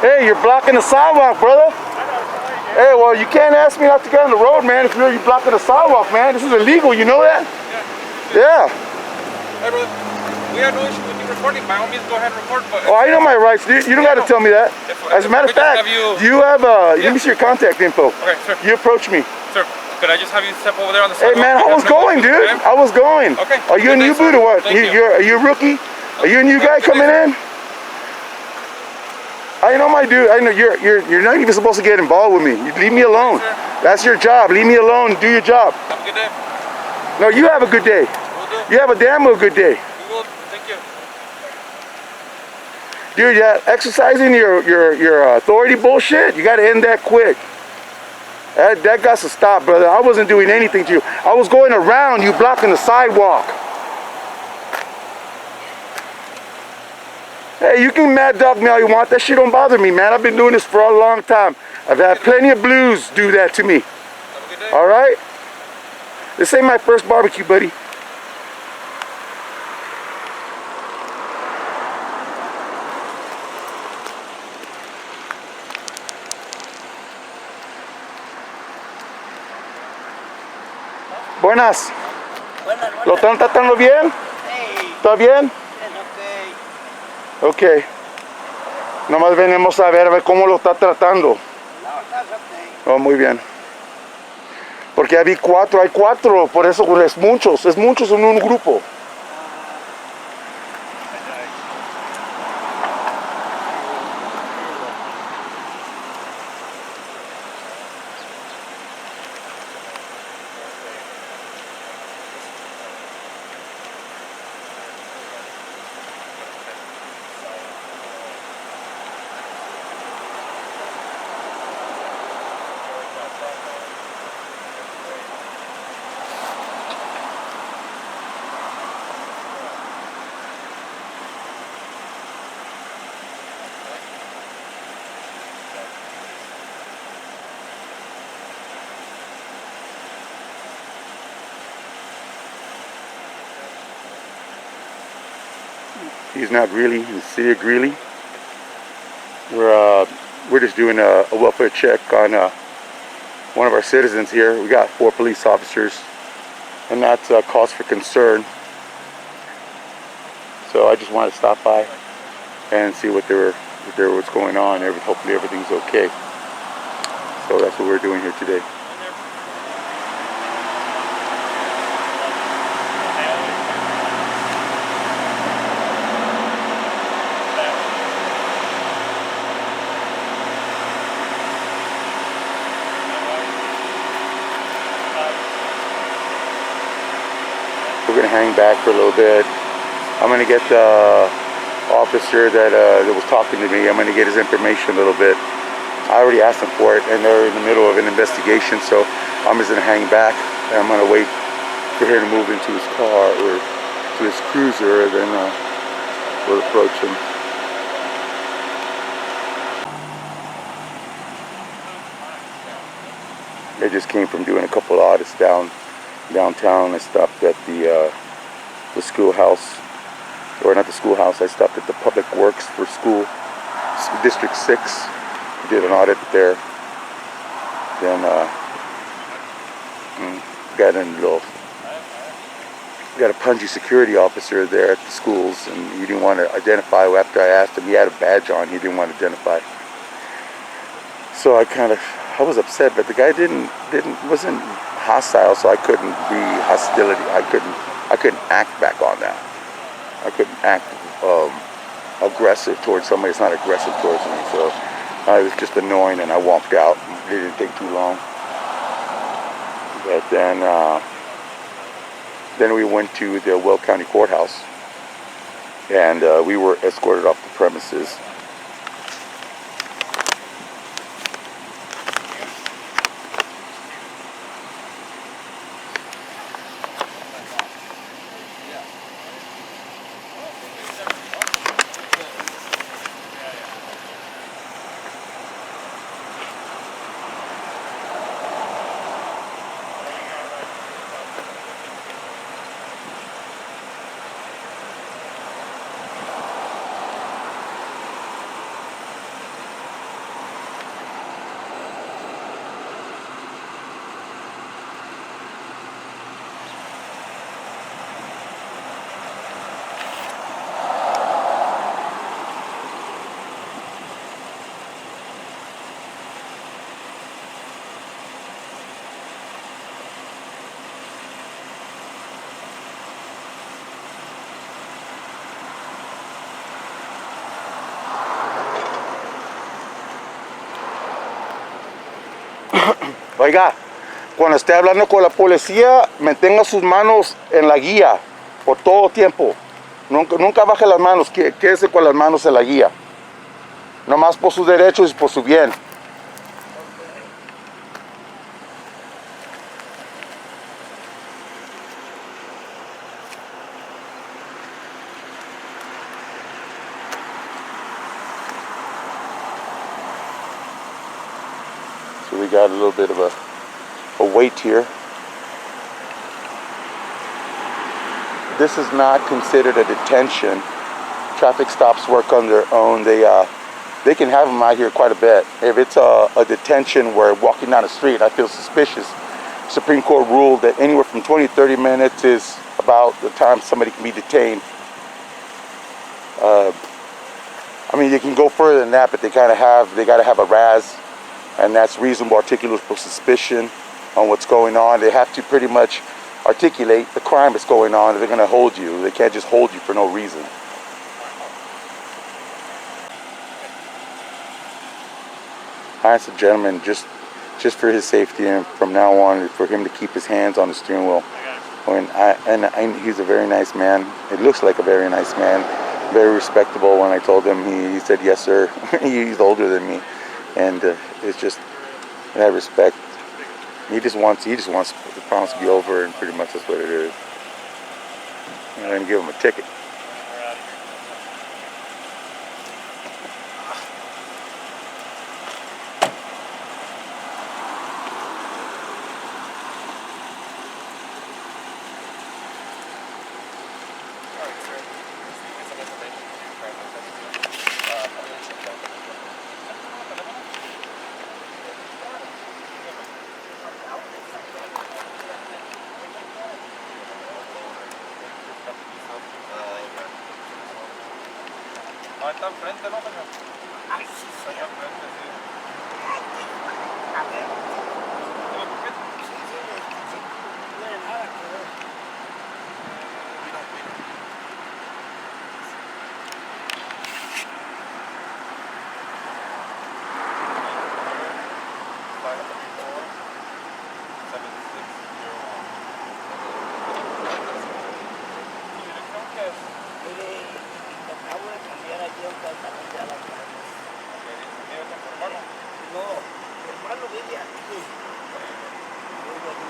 Hey, you're blocking the sidewalk, brother. Hey, well, you can't ask me not to get on the road, man, if you're blocking the sidewalk, man. This is illegal, you know that? Yeah. Hey, brother. We have no issue with you recording. By all means, go ahead and record. But oh, I know my rights. You don't got to tell me that. As a matter of fact, do you have, let me see your contact info. Okay, sir. You approach me. Sir, could I just have you step over there on the sidewalk? Hey, man, I was going, dude. I was going. Okay. Are you a new boot or what? Are you a rookie? Are you a new guy coming in? I know my dude. I know you're not even supposed to get involved with me. You leave me alone. That's your job. Leave me alone. Do your job. Have a good day. No, you have a good day. Will do. You have a damn well good day. We will. Thank you. Dude, yeah, exercising your authority bullshit. You got to end that quick. That got to stop, brother. I wasn't doing anything to you. I was going around you, blocking the sidewalk. Hey, you can mad dog me all you want. That shit don't bother me, man. I've been doing this for a long time. I've had plenty of blues do that to me. Have a good day. All right? This ain't my first barbecue, buddy. Buenas. Buenas. ¿Lo están tratando bien? Hey, ¿Está bien? it's okay. Ok. Nomás venimos a ver cómo lo está tratando. No, that's okay. Oh, muy bien. Porque hay cuatro, por eso es muchos en un grupo. He's not really in the city of Greeley. We're just doing a welfare check on one of our citizens here. We got 4 police officers, and that's cause for concern. So I just wanted to stop by and see what's going on. Hopefully everything's okay. So that's what we're doing here today. We're gonna hang back for a little bit. I'm gonna get the officer that was talking to me. I'm gonna get his information a little bit. I already asked him for it, and they're in the middle of an investigation, so I'm just gonna hang back, and I'm gonna wait for him to move into his car or to his cruiser, and then we'll approach him. I just came from doing a couple of audits downtown. I stopped at the schoolhouse, or not the schoolhouse. I stopped at the Public Works for school, District 6. Did an audit there. Then got a pungy security officer there at the schools, and he didn't want to identify. After I asked him, he had a badge on. He didn't want to identify. So I was upset, but the guy wasn't hostile, so I couldn't be hostility. I couldn't act back on that. I couldn't act aggressive towards somebody that's not aggressive towards me. So it was just annoying, and I walked out. It didn't take too long. But then we went to the Weld County Court House, and we were escorted off the premises. Oiga, cuando esté hablando con la policía, mantenga sus manos en la guía por todo tiempo. Nunca baje las manos, quédese con las manos en la guía. Nomás por sus derechos y por su bien. So we got a little bit of a wait here. This is not considered a detention. Traffic stops work on their own. They can have them out here quite a bit. If it's a detention where walking down the street, I feel suspicious. Supreme Court ruled that anywhere from 20 to 30 minutes is about the time somebody can be detained. I mean, you can go further than that, but they got to have a RAS, and that's reasonable articulable suspicion on what's going on. They have to pretty much articulate the crime that's going on if they're going to hold you. They can't just hold you for no reason. I asked the gentleman just for his safety and from now on for him to keep his hands on the steering wheel. He's a very nice man. It looks like a very nice man, very respectable. When I told him, he said yes sir. He's older than me, and it's just in that respect. He just wants the problems to be over, and pretty much that's what it is. And then give him a ticket. Ah, está enfrente, ¿no, señor? Ay, sí, Está señor. enfrente, sí. A ver. ¿Tiene paquete? Sí, sí, no tiene nada que ver. Mire, acabo de cambiar ayer exactamente a las manos. No, mi hermano vive aquí. Vive aquí.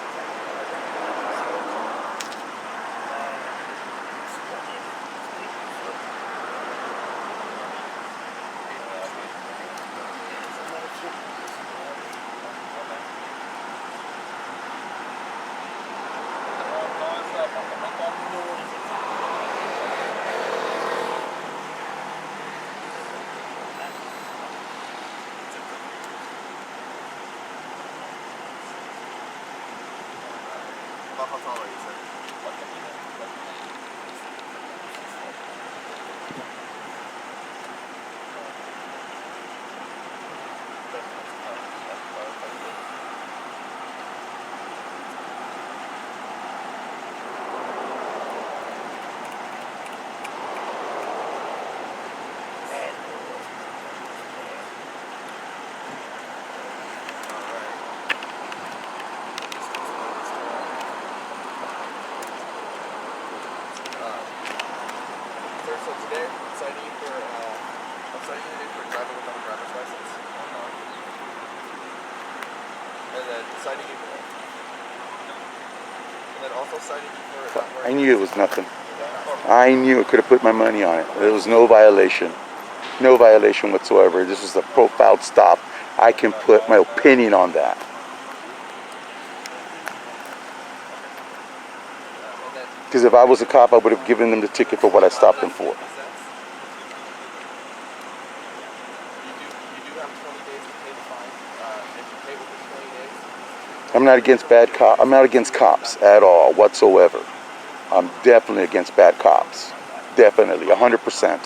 How tall are you, sir? So today, I'm citing you for driving without a driver's license. And then citing you for and then also citing you for not I wearing knew it was nothing. I knew it. Could have put my money on it. There was no violation. No violation whatsoever. This was a profiled stop. I can put my opinion on that. Because if I was a cop, I would have given them the ticket for what I stopped them for. You do have 20 days to pay the fine. If you pay within 20 days. I'm not against I'm not against cops at all whatsoever. I'm definitely against bad cops. Definitely, 100%.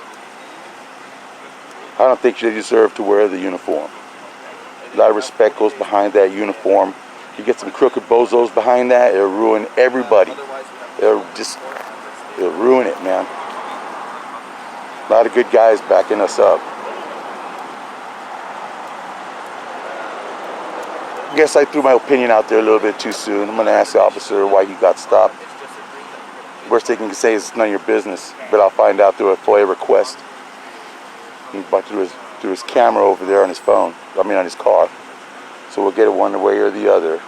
I don't think they deserve to wear the uniform. A lot of respect goes behind that uniform. You get some crooked bozos behind that, it'll ruin everybody. It'll ruin it, man. A lot of good guys backing us up. guess I threw my opinion out there a little bit too soon. I'm going to ask the officer why he got stopped. It's just a green that Worst they can say is it's none of your business, but I'll find out through a FOIA request. He bought through his camera over there on his phone. I mean on his car. So we'll get it one way or the other.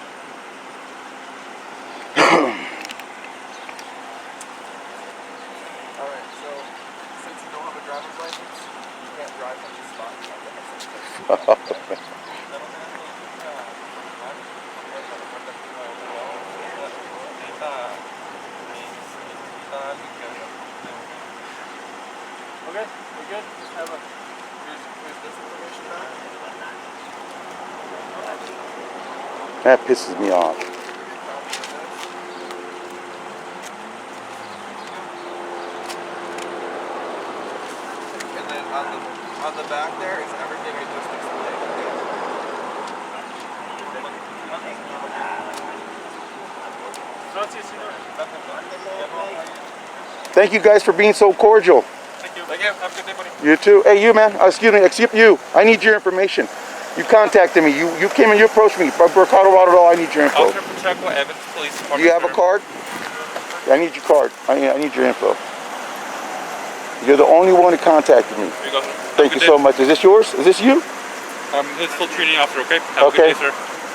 Alright, so since you don't have a driver's license, you can't drive from this spot. Okay, we're good. Just have here's this information back. That pisses me off. And then on the back there is everything I just explained. Thank you guys for being so cordial. Thank you. Thank you. Have a good day, buddy. You too. Hey, you man. Excuse me. Excuse you. I need your information. You contacted me. You came and you approached me. For Colorado, I need your info. Officer Pacheco, Evans Police Department. Do you have a card? I need your card. I need your info. You're the only one who contacted me. Here you go. Thank you so much. Is this yours? Is this you? His full training officer, okay? Have a good day, sir.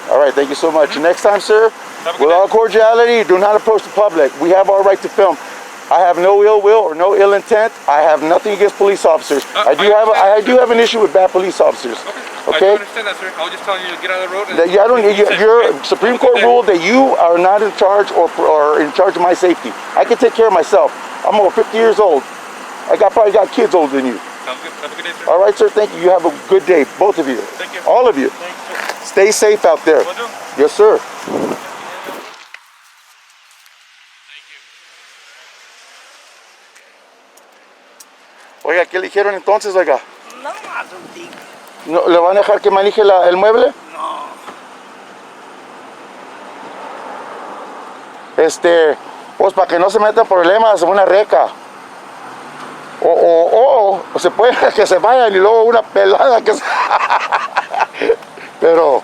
All right. Thank you so much. Next time, sir, with all cordiality, do not approach the public. We have our right to film. I have no ill will or no ill intent. I have nothing against police officers. I do have an issue with bad police officers. Okay? I do understand that, sir. I was just telling you to get out of the road. And I don't. Your Supreme Court ruled that you are not in charge or in charge of my safety. I can take care of myself. I'm over 50 years old. I probably got kids older than you. Sounds good. Have a good day, sir. All right, sir. Thank you. You have a good day, both of you. Thank you. All of you. Thanks, sir. Stay safe out there. Will do. Yes, sir. Oiga, ¿qué le dijeron entonces, oiga? No, más un tic. ¿No, ¿Le van a dejar que maneje el mueble? No. Pues para que no se metan problemas, una reca. O se puede que se vayan y luego una pelada que se... Pero,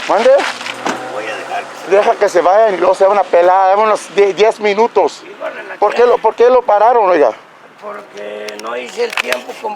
¿Mande? Voy a dejar que Deja que se vayan y luego se va una pelada, dame unos 10 minutos. se iban en la ¿Por qué lo pararon, oiga? Porque no hice el tiempo como